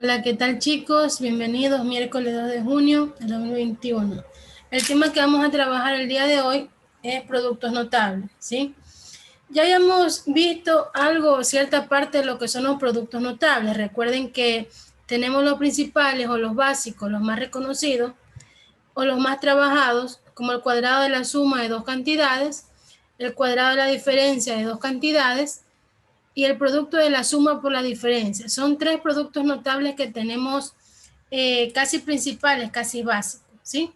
Hola, ¿qué tal chicos? Bienvenidos miércoles 2 de junio del 2021. El tema que vamos a trabajar el día de hoy es productos notables, ¿sí? Ya habíamos visto algo, cierta parte de lo que son los productos notables. Recuerden que tenemos los principales o los básicos, los más reconocidos o los más trabajados, como el cuadrado de la suma de dos cantidades, el cuadrado de la diferencia de dos cantidades y el producto de la suma por la diferencia. Son tres productos notables que tenemos casi principales, casi básicos, ¿sí?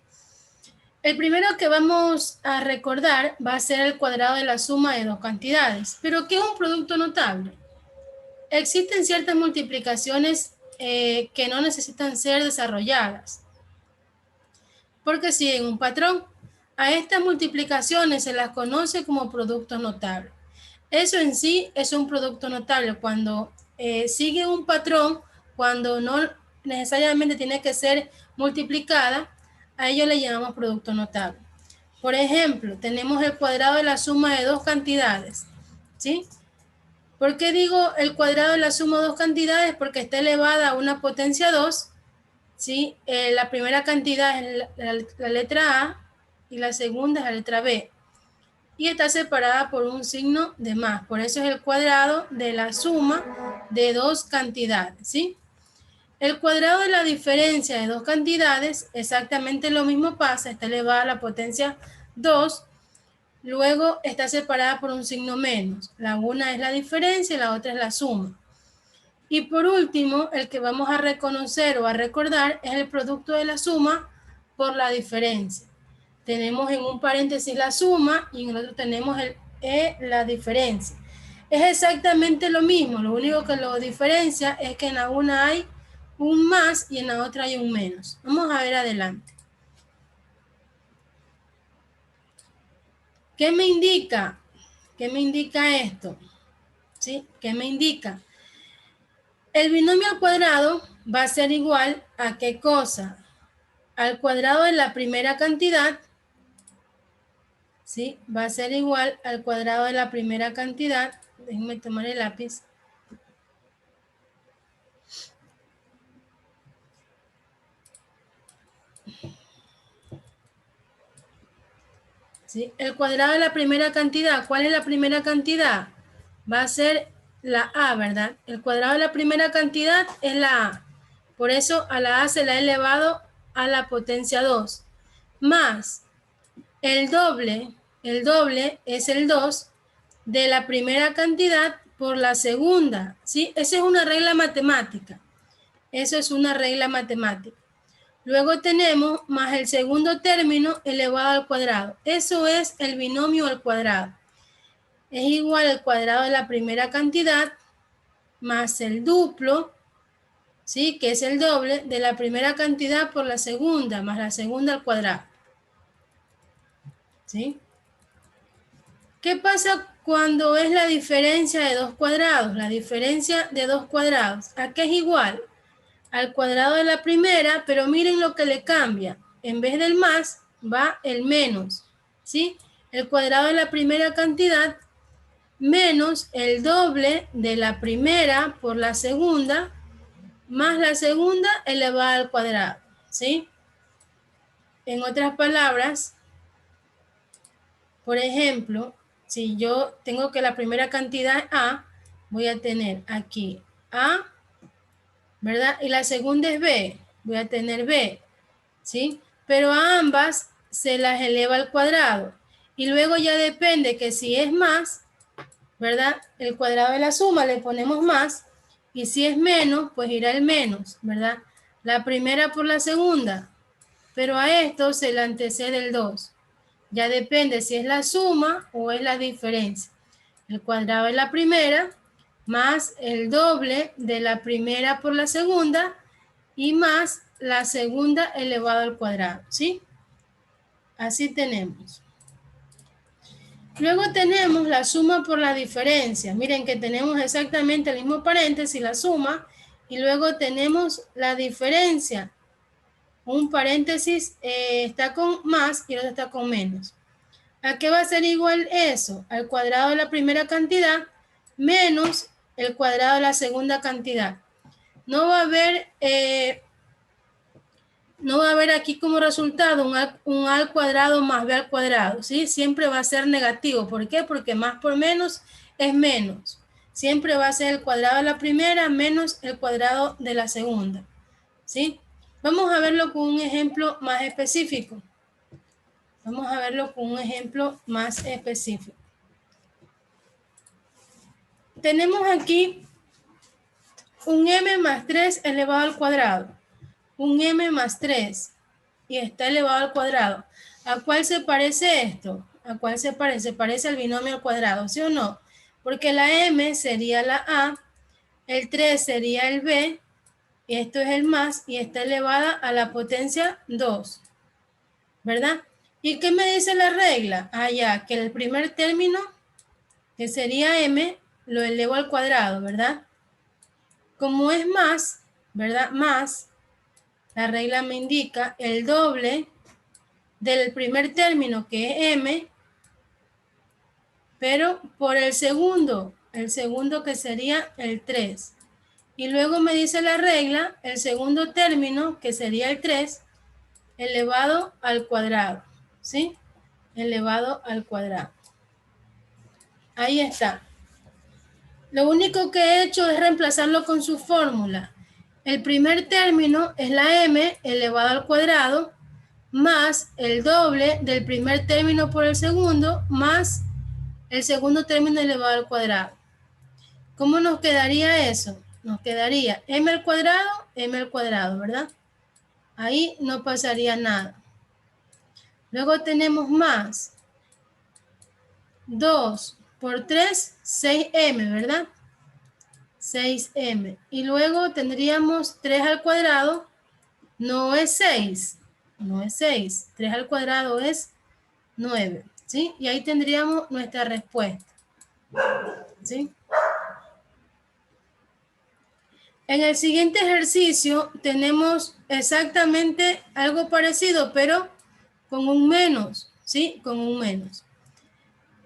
El primero que vamos a recordar va a ser el cuadrado de la suma de dos cantidades. ¿Pero qué es un producto notable? Existen ciertas multiplicaciones que no necesitan ser desarrolladas, porque siguen un patrón. A estas multiplicaciones se las conoce como productos notables. Eso en sí es un producto notable cuando sigue un patrón, cuando no necesariamente tiene que ser multiplicada, a ello le llamamos producto notable. Por ejemplo, tenemos el cuadrado de la suma de dos cantidades, ¿sí? ¿Por qué digo el cuadrado de la suma de dos cantidades? Porque está elevada a una potencia 2, ¿sí? La primera cantidad es la letra A y la segunda es la letra B. Y está separada por un signo de más. Por eso es el cuadrado de la suma de dos cantidades, ¿sí? El cuadrado de la diferencia de dos cantidades, exactamente lo mismo pasa, está elevada a la potencia 2, luego está separada por un signo menos. La una es la diferencia y la otra es la suma. Y por último, el que vamos a reconocer o a recordar es el producto de la suma por la diferencia. Tenemos en un paréntesis la suma y en el otro tenemos la diferencia. Es exactamente lo mismo, lo único que lo diferencia es que en la una hay un más y en la otra hay un menos. Vamos a ver adelante. ¿Qué me indica? ¿Qué me indica esto? ¿Sí? ¿Qué me indica? El binomio al cuadrado va a ser igual a ¿qué cosa? Al cuadrado de la primera cantidad, ¿sí? Va a ser igual al cuadrado de la primera cantidad. Déjenme tomar el lápiz. ¿Sí? El cuadrado de la primera cantidad. ¿Cuál es la primera cantidad? Va a ser la A, ¿verdad? El cuadrado de la primera cantidad es la A. Por eso a la A se la ha elevado a la potencia 2. Más el doble es el 2 de la primera cantidad por la segunda, ¿sí? Esa es una regla matemática. Eso es una regla matemática. Luego tenemos más el segundo término elevado al cuadrado. Eso es el binomio al cuadrado. Es igual al cuadrado de la primera cantidad más el duplo, ¿sí? Que es el doble de la primera cantidad por la segunda, más la segunda al cuadrado, ¿sí? ¿Qué pasa cuando es la diferencia de dos cuadrados? La diferencia de dos cuadrados. ¿A qué es igual? Al cuadrado de la primera, pero miren lo que le cambia. En vez del más, va el menos, ¿sí? El cuadrado de la primera cantidad menos el doble de la primera por la segunda, más la segunda elevada al cuadrado, ¿sí? En otras palabras, por ejemplo, si yo tengo que la primera cantidad es A, voy a tener aquí A, ¿verdad? Y la segunda es B, voy a tener B, ¿sí? Pero a ambas se las eleva al cuadrado. Y luego ya depende que si es más, ¿verdad? El cuadrado de la suma le ponemos más. Y si es menos, pues irá el menos, ¿verdad? La primera por la segunda. Pero a esto se le antecede el 2. Ya depende si es la suma o es la diferencia. El cuadrado de la primera más el doble de la primera por la segunda y más la segunda elevado al cuadrado, ¿sí? Así tenemos. Luego tenemos la suma por la diferencia. Miren que tenemos exactamente el mismo paréntesis, la suma, y luego tenemos la diferencia. Un paréntesis está con más y el otro está con menos. ¿A qué va a ser igual eso? Al cuadrado de la primera cantidad menos el cuadrado de la segunda cantidad. no va a haber, aquí como resultado un a al cuadrado más b al cuadrado, ¿sí? Siempre va a ser negativo. ¿Por qué? Porque más por menos es menos. Siempre va a ser el cuadrado de la primera menos el cuadrado de la segunda, ¿sí? Vamos a verlo con un ejemplo más específico. Vamos a verlo con un ejemplo más específico. Tenemos aquí un m más 3 elevado al cuadrado. Un m más 3 y está elevado al cuadrado. ¿A cuál se parece esto? ¿A cuál se parece? Parece al binomio al cuadrado, ¿sí o no? Porque la m sería la a, el 3 sería el b, y esto es el más, y está elevada a la potencia 2, ¿verdad? ¿Y qué me dice la regla? Ah, ya, que el primer término, que sería m, lo elevo al cuadrado, ¿verdad? Como es más, ¿verdad? Más, la regla me indica el doble del primer término, que es m, pero por el segundo que sería el 3. Y luego me dice la regla, el segundo término, que sería el 3, elevado al cuadrado, ¿sí? Elevado al cuadrado. Ahí está. Lo único que he hecho es reemplazarlo con su fórmula. El primer término es la m elevado al cuadrado más el doble del primer término por el segundo más el segundo término elevado al cuadrado. ¿Cómo nos quedaría eso? Nos quedaría m al cuadrado, ¿verdad? Ahí no pasaría nada. Luego tenemos más 2 por 3, 6m, ¿verdad? 6m. Y luego tendríamos 3 al cuadrado, no es 6, no es 6. 3 al cuadrado es 9, ¿sí? Y ahí tendríamos nuestra respuesta, ¿sí? En el siguiente ejercicio tenemos exactamente algo parecido, pero con un menos, ¿sí? Con un menos.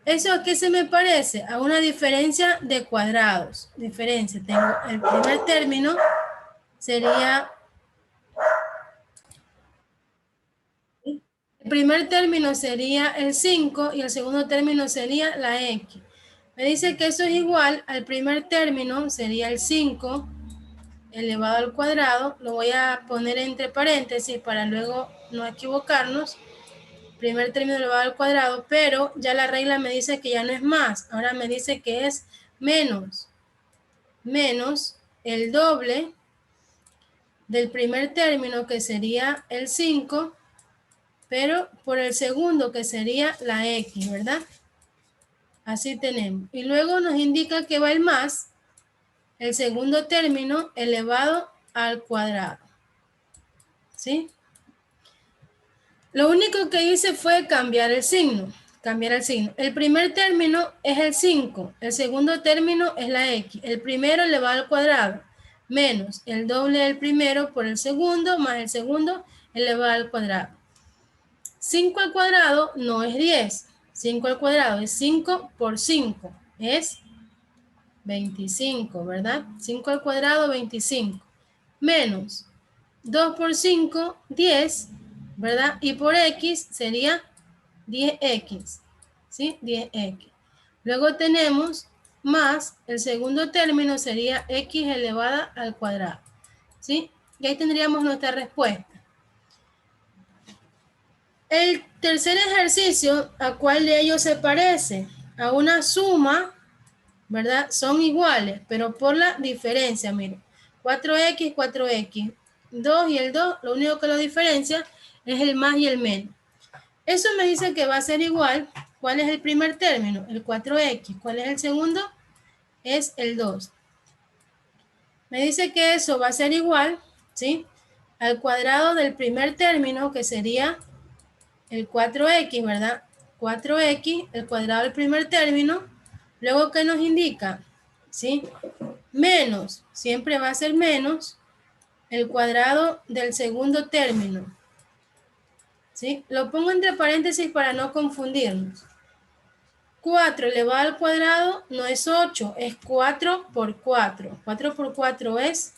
¿Eso a qué se me parece? A una diferencia de cuadrados. Diferencia. Tengo el primer término, sería... El primer término sería el 5 y el segundo término sería la x. Me dice que eso es igual al primer término, sería el 5 elevado al cuadrado. Lo voy a poner entre paréntesis para luego no equivocarnos. Primer término elevado al cuadrado, pero ya la regla me dice que ya no es más. Ahora me dice que es menos el doble del primer término, que sería el 5, pero por el segundo, que sería la x, ¿verdad? Así tenemos. Y luego nos indica que va el más, el segundo término elevado al cuadrado, ¿sí? Lo único que hice fue cambiar el signo. El primer término es el 5, el segundo término es la x, el primero elevado al cuadrado, menos el doble del primero por el segundo, más el segundo elevado al cuadrado. 5 al cuadrado no es 10, 5 al cuadrado es 5 por 5, es 25, ¿verdad? 5 al cuadrado, 25, menos 2 por 5, 10, ¿verdad? Y por x sería 10x, ¿sí? 10x. Luego tenemos más, el segundo término sería x elevada al cuadrado, ¿sí? Y ahí tendríamos nuestra respuesta. El tercer ejercicio, ¿a cuál de ellos se parece? A una suma, ¿verdad? Son iguales, pero por la diferencia, miren. 4x, 4x. 2 y el 2, lo único que lo diferencia es el más y el menos. Eso me dice que va a ser igual. ¿Cuál es el primer término? El 4x. ¿Cuál es el segundo? Es el 2. Me dice que eso va a ser igual, ¿sí? Al cuadrado del primer término, que sería el 4x, ¿verdad? 4x, el cuadrado del primer término. Luego, ¿qué nos indica? ¿Sí? Menos, siempre va a ser menos el cuadrado del segundo término. ¿Sí? Lo pongo entre paréntesis para no confundirnos. 4 elevado al cuadrado no es 8, es 4 por 4. 4 por 4 es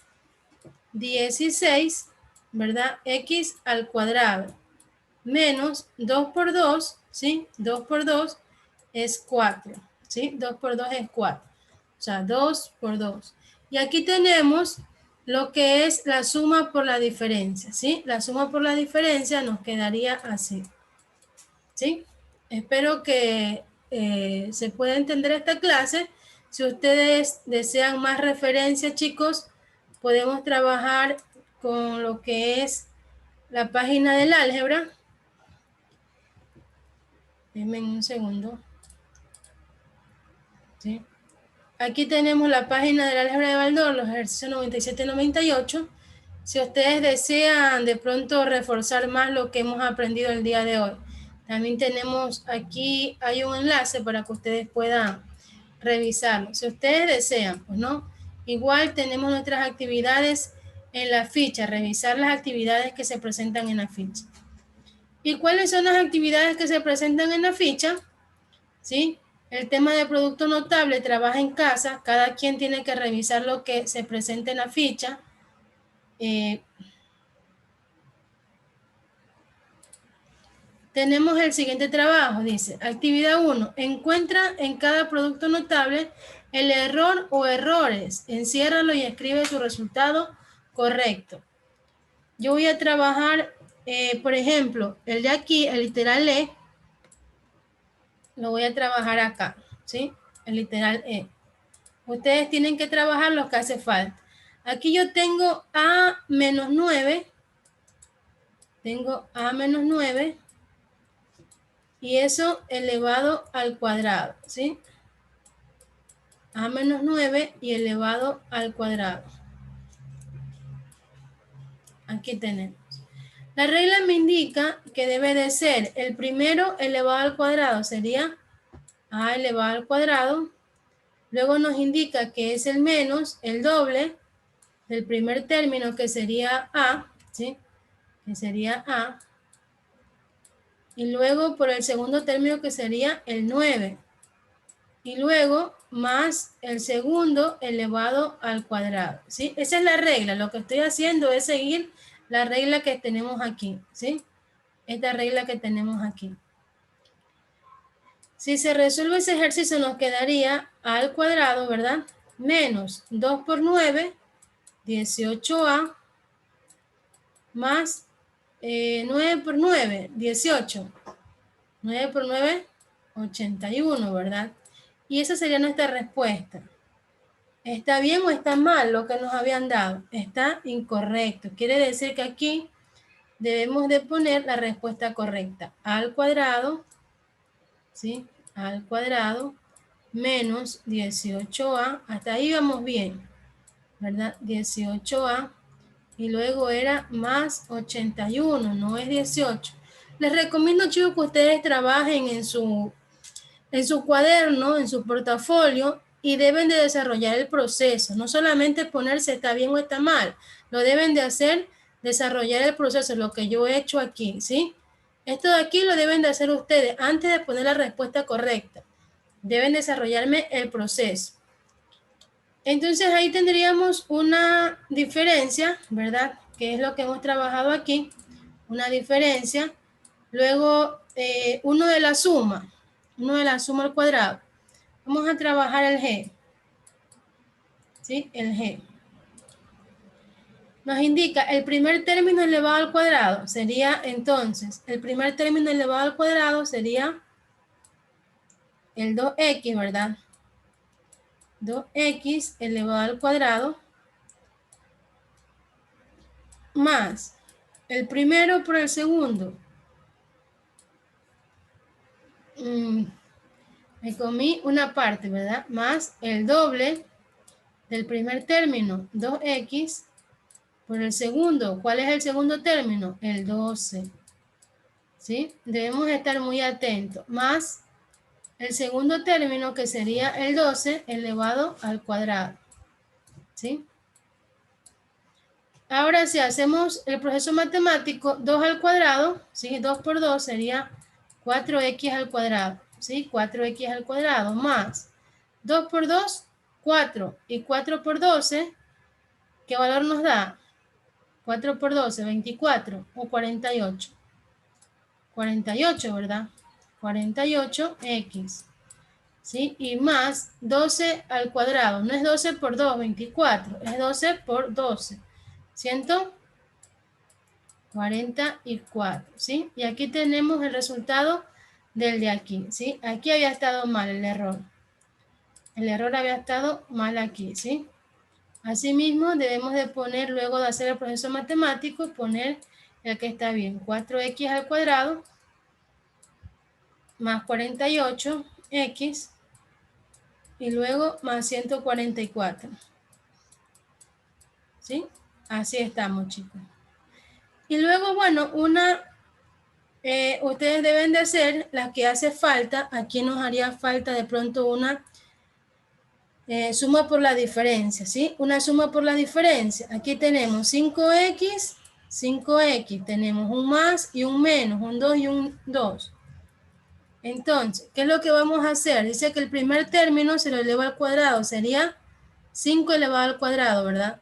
16, ¿verdad? X al cuadrado menos 2 por 2, ¿sí? 2 por 2 es 4, ¿sí? 2 por 2 es 4. O sea, 2 por 2. Y aquí tenemos lo que es la suma por la diferencia, ¿sí? La suma por la diferencia nos quedaría así, ¿sí? Espero que se pueda entender esta clase. Si ustedes desean más referencia, chicos, podemos trabajar con lo que es la página del álgebra. Denme un segundo. ¿Sí? Aquí tenemos la página del álgebra de Baldor, los ejercicios 97 y 98. Si ustedes desean de pronto reforzar más lo que hemos aprendido el día de hoy, también tenemos aquí, hay un enlace para que ustedes puedan revisarlo. Si ustedes desean, pues no. Igual tenemos nuestras actividades en la ficha, revisar las actividades que se presentan en la ficha. ¿Y cuáles son las actividades que se presentan en la ficha? ¿Sí? El tema de producto notable, trabaja en casa, cada quien tiene que revisar lo que se presenta en la ficha. Tenemos el siguiente trabajo, dice, actividad 1, encuentra en cada producto notable el error o errores, enciérralo y escribe su resultado correcto. Yo voy a trabajar, por ejemplo, el de aquí, el literal E, lo voy a trabajar acá, ¿sí? El literal E. Ustedes tienen que trabajar lo que hace falta. Aquí yo tengo A menos 9. Tengo A menos 9. Y eso elevado al cuadrado, ¿sí? A menos 9 y elevado al cuadrado. Aquí tenemos. La regla me indica que debe de ser el primero elevado al cuadrado. Sería A elevado al cuadrado. Luego nos indica que es el menos, el doble del primer término, que sería A, ¿sí? Que sería A. Y luego por el segundo término, que sería el 9. Y luego más el segundo elevado al cuadrado, ¿sí? Esa es la regla. Lo que estoy haciendo es seguir la regla que tenemos aquí, ¿sí? Esta regla que tenemos aquí. Si se resuelve ese ejercicio, nos quedaría A al cuadrado, ¿verdad? Menos 2 por 9, 18A, más 9 por 9, 18. 9 por 9, 81, ¿verdad? Y esa sería nuestra respuesta. ¿Está bien o está mal lo que nos habían dado? Está incorrecto. Quiere decir que aquí debemos de poner la respuesta correcta. A al cuadrado, ¿sí? A al cuadrado menos 18A. Hasta ahí vamos bien, ¿verdad? 18A. Y luego era más 81, no es 18. Les recomiendo, chicos, que ustedes trabajen en su cuaderno, en su portafolio, y deben de desarrollar el proceso. No solamente ponerse está bien o está mal, lo deben de hacer, desarrollar el proceso, lo que yo he hecho aquí, ¿sí? Esto de aquí lo deben de hacer ustedes antes de poner la respuesta correcta. Deben desarrollarme el proceso. Entonces ahí tendríamos una diferencia, ¿verdad? Que es lo que hemos trabajado aquí, una diferencia. Luego, uno de la suma al cuadrado. Vamos a trabajar el G, ¿sí? El G. Nos indica el primer término elevado al cuadrado. Sería entonces, el primer término elevado al cuadrado sería el 2x, ¿verdad? 2x elevado al cuadrado más el primero por el segundo. Me comí una parte, ¿verdad? Más el doble del primer término, 2x, por el segundo. ¿Cuál es el segundo término? El 12. ¿Sí? Debemos estar muy atentos. Más el segundo término, que sería el 12 elevado al cuadrado. ¿Sí? Ahora, si hacemos el proceso matemático, 2 al cuadrado, ¿sí? 2 por 2 sería 4x al cuadrado. ¿Sí? 4x al cuadrado más 2 por 2, 4. Y 4 por 12, ¿qué valor nos da? 4 por 12, 24 o 48. 48, ¿verdad? 48x, ¿sí? Y más 12 al cuadrado. No es 12 por 2, 24. Es 12 por 12. 144, ¿sí? Y aquí tenemos el resultado del de aquí, ¿sí? Aquí había estado mal el error. El error había estado mal aquí, ¿sí? Asimismo, debemos de poner, luego de hacer el proceso matemático, poner el que está bien. 4x al cuadrado más 48x y luego más 144. ¿Sí? Así estamos, chicos. Y luego, bueno, ustedes deben de hacer las que hace falta. Aquí nos haría falta de pronto una suma por la diferencia, ¿sí? Una suma por la diferencia. Aquí tenemos 5x, 5x. Tenemos un más y un menos, un 2 y un 2. Entonces, ¿qué es lo que vamos a hacer? Dice que el primer término se lo eleva al cuadrado. Sería 5 elevado al cuadrado, ¿verdad?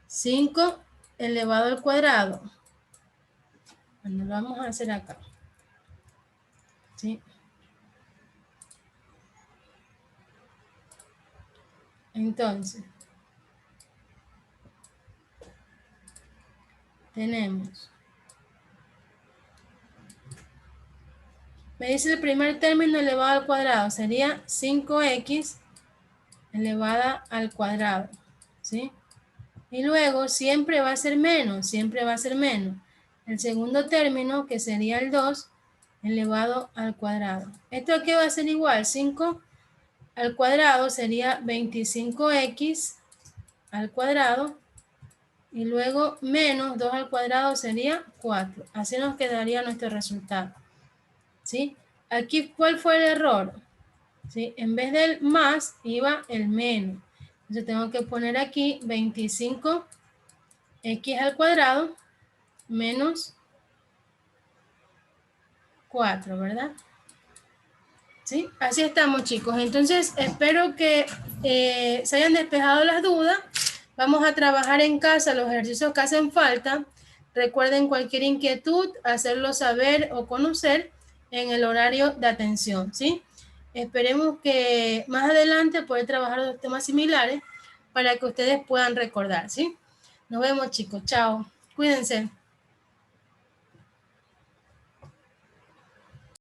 5 elevado al cuadrado. Bueno, lo vamos a hacer acá. ¿Sí? Entonces, tenemos. Me dice el primer término elevado al cuadrado. Sería 5x elevada al cuadrado. ¿Sí? Y luego siempre va a ser menos, siempre va a ser menos. El segundo término, que sería el 2, elevado al cuadrado. ¿Esto aquí va a ser igual? 5 al cuadrado sería 25x al cuadrado. Y luego menos 2 al cuadrado sería 4. Así nos quedaría nuestro resultado. ¿Sí? Aquí, ¿cuál fue el error? ¿Sí? En vez del más, iba el menos. Entonces tengo que poner aquí 25x al cuadrado menos 4, ¿verdad? ¿Sí? Así estamos, chicos. Entonces, espero que se hayan despejado las dudas. Vamos a trabajar en casa los ejercicios que hacen falta. Recuerden cualquier inquietud, hacerlo saber o conocer en el horario de atención, ¿sí? Esperemos que más adelante poder trabajar los temas similares para que ustedes puedan recordar, ¿sí? Nos vemos, chicos. Chao. Cuídense.